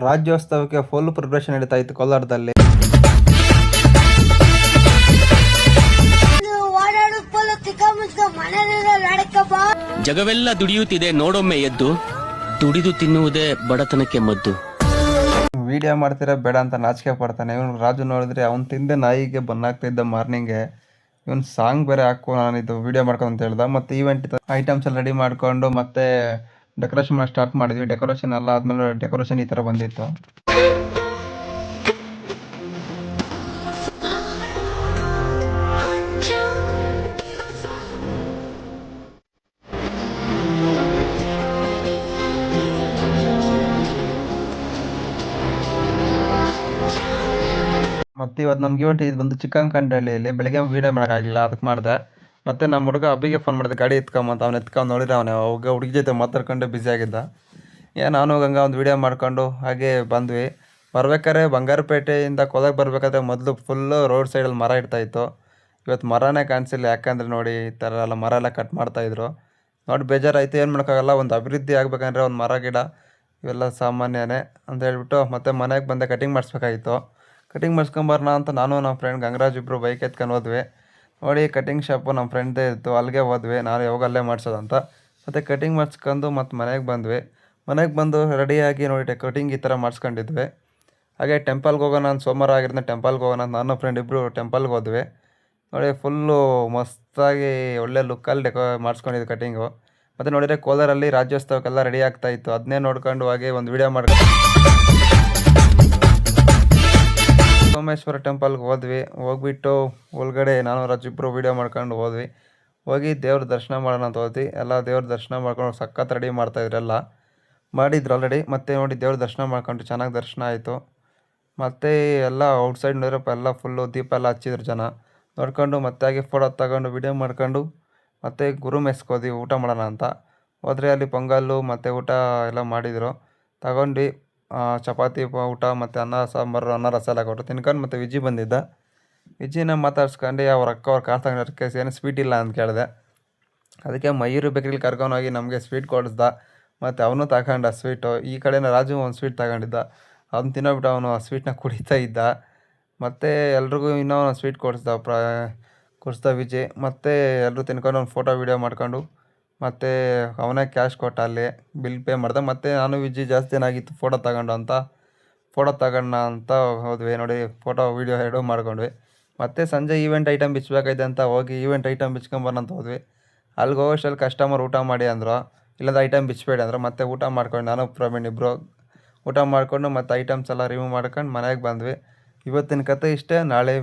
ರಾಜ್ಯೋತ್ಸವಕ್ಕೆ full preparation ನಡೀತಾ ಇತ್ತು ಕೋಲಾರದಲ್ಲಿ. ಜಗವೆಲ್ಲ ದುಡಿಯುತ್ತಿದೆ ನೋಡೊಮ್ಮೆ ಎದ್ದು, ದುಡಿದು ತಿನ್ನುವುದೇ ಬಡತನಕ್ಕೆ ಮದ್ದು. ವಿಡಿಯೋ ಮಾಡ್ತೀರಾ ಬೇಡ ಅಂತ ನಾಚಿಕೆ ಪಡ್ತಾನೆ ಇವನು. ರಾಜು ನೋಡಿದ್ರೆ ಅವ್ನು ತಿಂದೆ ನಾಯಿಗೆ ಬನ್ನಾಗ್ತಿದ್ದ ಮಾರ್ನಿಂಗ್ಗೆ ಇವನು ಸಾಂಗ್ ಬೇರೆ ಹಾಕು ನಾನು ಇದು ವಿಡಿಯೋ ಮಾಡ್ಕೊಂಡು ಅಂತ ಹೇಳ್ದ. ಮತ್ತು ಈವೆಂಟ್ ಐಟಮ್ಸ್ ಎಲ್ಲ ರೆಡಿ ಮಾಡಿಕೊಂಡು ಮತ್ತೆ ಡೆಕೋರೇಷನ್ ಮಾಡಿ ಸ್ಟಾರ್ಟ್ ಮಾಡಿದ್ವಿ. ಡೆಕೋರೇಷನ್ ಎಲ್ಲ ಆದಮೇಲೆ ಡೆಕೋರೇಷನ್ ಈ ಥರ ಬಂದಿತ್ತು. ಮತ್ತು ಇವತ್ತು ನಮ್ಗೆ ಇವತ್ತು ಇದು ಬಂದು ಚಿಕ್ಕಂಕಂಡಳ್ಳಿಯಲ್ಲಿ ಬೆಳಗ್ಗೆ ವೀಡಿಯೋ ಮಾಡೋಕ್ಕಾಗಲಿಲ್ಲ, ಅದಕ್ಕೆ ಮಾಡಿದೆ. ಮತ್ತು ನಮ್ಮ ಹುಡುಗ ಅಬ್ಬಿಗೆ ಫೋನ್ ಮಾಡಿದೆ ಗಾಡಿ ಎತ್ಕೊಂಬಂತ. ಅವ್ನು ಎತ್ಕೊಂಡು ನೋಡಿದ್ರೆ ಅವನೇ ಅವಾಗ ಹುಡುಗಿ ಜೊತೆ ಮಾತಾಡ್ಕೊಂಡು ಬ್ಯುಸಿಯಾಗಿದ್ದ. ನಾನು ಗಂಗ ಒಂದು ವೀಡಿಯೋ ಮಾಡ್ಕೊಂಡು ಹಾಗೆ ಬಂದ್ವಿ. ಬರ್ಬೇಕಾದ್ರೆ ಬಂಗಾರಪೇಟೆಯಿಂದ ಕೋಲಾರ ಬರಬೇಕಾದ್ರೆ ಮೊದಲು ಫುಲ್ಲು ರೋಡ್ ಸೈಡಲ್ಲಿ ಮರ ಇರ್ತಾಯಿತ್ತು. ಇವತ್ತು ಮರನೇ ಕಾಣಿಸಿಲ್ಲ, ಯಾಕಂದರೆ ನೋಡಿ ಈ ಥರ ಎಲ್ಲ ಮರ ಎಲ್ಲ ಕಟ್ ಮಾಡ್ತಾಯಿದ್ರು. ನೋಡಿ ಬೇಜಾರಾಯಿತು, ಏನು ಮಾಡೋಕ್ಕಾಗಲ್ಲ. ಒಂದು ಅಭಿವೃದ್ಧಿ ಆಗಬೇಕಂದ್ರೆ ಒಂದು ಮರ ಗಿಡ ಇವೆಲ್ಲ ಸಾಮಾನ್ಯನೇ ಅಂತ ಹೇಳ್ಬಿಟ್ಟು ಮತ್ತೆ ಮನೆಗೆ ಬಂದೆ. ಕಟಿಂಗ್ ಮಾಡಿಸ್ಬೇಕಾಗಿತ್ತು. ಕಟಿಂಗ್ ಮಾಡಿಸ್ಕೊಂಬರೋಣ ಅಂತ ನಾನು ನಮ್ಮ ಫ್ರೆಂಡ್ ಗಂಗರಾಜ್ ಇಬ್ಬರು ಬೈಕ್ ಎತ್ಕೊಂಡು ಹೋದ್ವಿ. ನೋಡಿ ಕಟಿಂಗ್ ಶಾಪು ನಮ್ಮ ಫ್ರೆಂಡ್ದೇ ಇತ್ತು, ಅಲ್ಲಿಗೆ ಹೋದ್ವಿ. ನಾನು ಯಾವಾಗ ಅಲ್ಲೇ ಮಾಡಿಸೋದಂತ ಮತ್ತು ಕಟಿಂಗ್ ಮಾಡಿಸ್ಕೊಂಡು ಮತ್ತು ಮನೆಗೆ ಬಂದ್ವಿ. ಮನೆಗೆ ಬಂದು ರೆಡಿಯಾಗಿ ನೋಡಿ ಕಟಿಂಗ್ ಈ ಥರ ಮಾಡಿಸ್ಕೊಂಡಿದ್ವಿ. ಹಾಗೆ ಟೆಂಪಲ್ಗೆ ಹೋಗೋಣ ಅಂತ ಸೋಮವಾರ ಆಗಿರೋದ್ರಿಂದ ಟೆಂಪಲ್ಗೆ ಹೋಗೋಣ ಅಂತ ನಾನು ಫ್ರೆಂಡ್ ಇಬ್ಬರು ಟೆಂಪಲ್ಗೆ ಹೋದ್ವಿ. ನೋಡಿ ಫುಲ್ಲು ಮಸ್ತಾಗಿ ಒಳ್ಳೆ ಲುಕ್ಕಲ್ಲಿ ಮಾಡಿಸ್ಕೊಂಡಿದ್ದು ಕಟಿಂಗು. ಮತ್ತು ನೋಡಿದರೆ ಕೋಲಾರಲ್ಲಿ ರಾಜ್ಯೋತ್ಸವಕ್ಕೆಲ್ಲ ರೆಡಿ ಆಗ್ತಾಯಿತ್ತು. ಅದನ್ನೇ ನೋಡ್ಕೊಂಡು ಹಾಗೆ ಒಂದು ವೀಡಿಯೋ ಮಾಡ್ಕೊಂಡು ಸೋಮೇಶ್ವರ ಟೆಂಪಲ್ಗೆ ಹೋದ್ವಿ. ಹೋಗ್ಬಿಟ್ಟು ಒಳಗಡೆ ನಾನು ರಾಜು ಇಬ್ಬರು ವೀಡಿಯೋ ಮಾಡ್ಕೊಂಡು ಹೋದ್ವಿ. ಹೋಗಿ ದೇವ್ರ ದರ್ಶನ ಮಾಡೋಣ ಅಂತ ಹೋದ್ವಿ. ಎಲ್ಲ ದೇವ್ರ ದರ್ಶನ ಮಾಡ್ಕೊಂಡು ಸಖತ್ ರೆಡಿ ಮಾಡ್ತಾಯಿದ್ರೆಲ್ಲ ಮಾಡಿದ್ರು ಆಲ್ರೆಡಿ. ಮತ್ತು ನೋಡಿ ದೇವ್ರ ದರ್ಶನ ಮಾಡ್ಕೊಂಡು ಚೆನ್ನಾಗಿ ದರ್ಶನ ಆಯಿತು. ಮತ್ತು ಎಲ್ಲ ಔಟ್ಸೈಡ್ ನೋಡಿರಪ್ಪ ಎಲ್ಲ ಫುಲ್ಲು ದೀಪ ಎಲ್ಲ ಹಚ್ಚಿದ್ರು ಜನ ನೋಡ್ಕೊಂಡು. ಮತ್ತೆ ಹಾಗೆ ಫೋಟೋ ತಗೊಂಡು ವೀಡಿಯೋ ಮಾಡ್ಕೊಂಡು ಮತ್ತು ಗುರು ಮೆಸ್ಕೋದ್ವಿ ಊಟ ಮಾಡೋಣ ಅಂತ ಹೋದರೆ ಅಲ್ಲಿ ಪೊಂಗಲ್ಲು ಮತ್ತು ಊಟ ಎಲ್ಲ ಮಾಡಿದರು. ತಗೊಂಡು ಚಪಾತಿ ಊಟ ಮತ್ತು ಅನ್ನ ಸಾಂಬಾರು ಅನ್ನ ರಸ ಎಲ್ಲ ಕೊಟ್ಟರು ತಿನ್ಕೊಂಡು. ಮತ್ತು ವಿಜಿ ಬಂದಿದ್ದ. ವಿಜಿನ ಮಾತಾಡ್ಸ್ಕೊಂಡು ಅವ್ರ ಅಕ್ಕ ಅವ್ರ ಕಾರ್ ತಗೊಂಡಿರೋಕ್ಕೆ ಏನು ಸ್ವೀಟ್ ಇಲ್ಲ ಅಂತ ಕೇಳಿದೆ. ಅದಕ್ಕೆ ಮಯೂರು ಬೇಕ್ರಿಲಿ ಕರ್ಕೊಂಡೋಗಿ ನಮಗೆ ಸ್ವೀಟ್ ಕೊಡಿಸ್ದ. ಮತ್ತು ಅವನು ತಗೊಂಡ ಸ್ವೀಟು. ಈ ಕಡೆನ ರಾಜು ಒಂದು ಸ್ವೀಟ್ ತಗೊಂಡಿದ್ದ. ಅದನ್ನ ತಿನ್ನೋಬಿಟ್ಟು ಅವನು ಆ ಸ್ವೀಟ್ನ ಕುಡಿತಾ ಇದ್ದ. ಮತ್ತು ಎಲ್ರಿಗೂ ಇನ್ನೂ ಸ್ವೀಟ್ ಕೊಡಿಸ್ದ ವಿಜಿ. ಮತ್ತು ಎಲ್ಲರೂ ತಿನ್ಕೊಂಡು ಒಂದು ಫೋಟೋ ವೀಡಿಯೋ ಮಾಡ್ಕೊಂಡು ಮತ್ತು ಅವನೇ ಕ್ಯಾಶ್ ಕೊಟ್ಟ, ಅಲ್ಲಿ ಬಿಲ್ ಪೇ ಮಾಡ್ದೆ. ಮತ್ತು ನಾನು ವಿಜಿ ಜಾಸ್ತಿ ಏನಾಗಿತ್ತು ಫೋಟೋ ತಗೊಂಡು ಅಂತ ಫೋಟೋ ತಗೋಣ ಅಂತ ಹೋದ್ವಿ. ನೋಡಿ ಫೋಟೋ ವೀಡಿಯೋ ಎರಡೂ ಮಾಡ್ಕೊಂಡ್ವಿ. ಮತ್ತು ಸಂಜೆ ಈವೆಂಟ್ ಐಟಮ್ ಬಿಚ್ಚಬೇಕೈತೆ ಅಂತ ಹೋಗಿ ಈವೆಂಟ್ ಐಟಮ್ ಬಿಚ್ಕೊಂಬರೋಣ ಅಂತ ಹೋದ್ವಿ. ಅಲ್ಲಿಗೆ ಹೋಗೋಷ್ಟರಲ್ಲಿ ಕಸ್ಟಮರ್ ಊಟ ಮಾಡಿ ಅಂದರು, ಇಲ್ಲದ ಐಟಮ್ ಬಿಚ್ಚಬೇಡಿ ಅಂದರು. ಮತ್ತು ಊಟ ಮಾಡ್ಕೊಂಡು ನಾನು ಪ್ರವೀಣ್ ಇಬ್ಬರು ಊಟ ಮಾಡಿಕೊಂಡು ಮತ್ತು ಐಟಮ್ಸ್ ಎಲ್ಲ ರಿಮೂವ್ ಮಾಡ್ಕೊಂಡು ಮನೆಗೆ ಬಂದ್ವಿ. ಇವತ್ತಿನ ಕತೆ ಇಷ್ಟೇ. ನಾಳೆ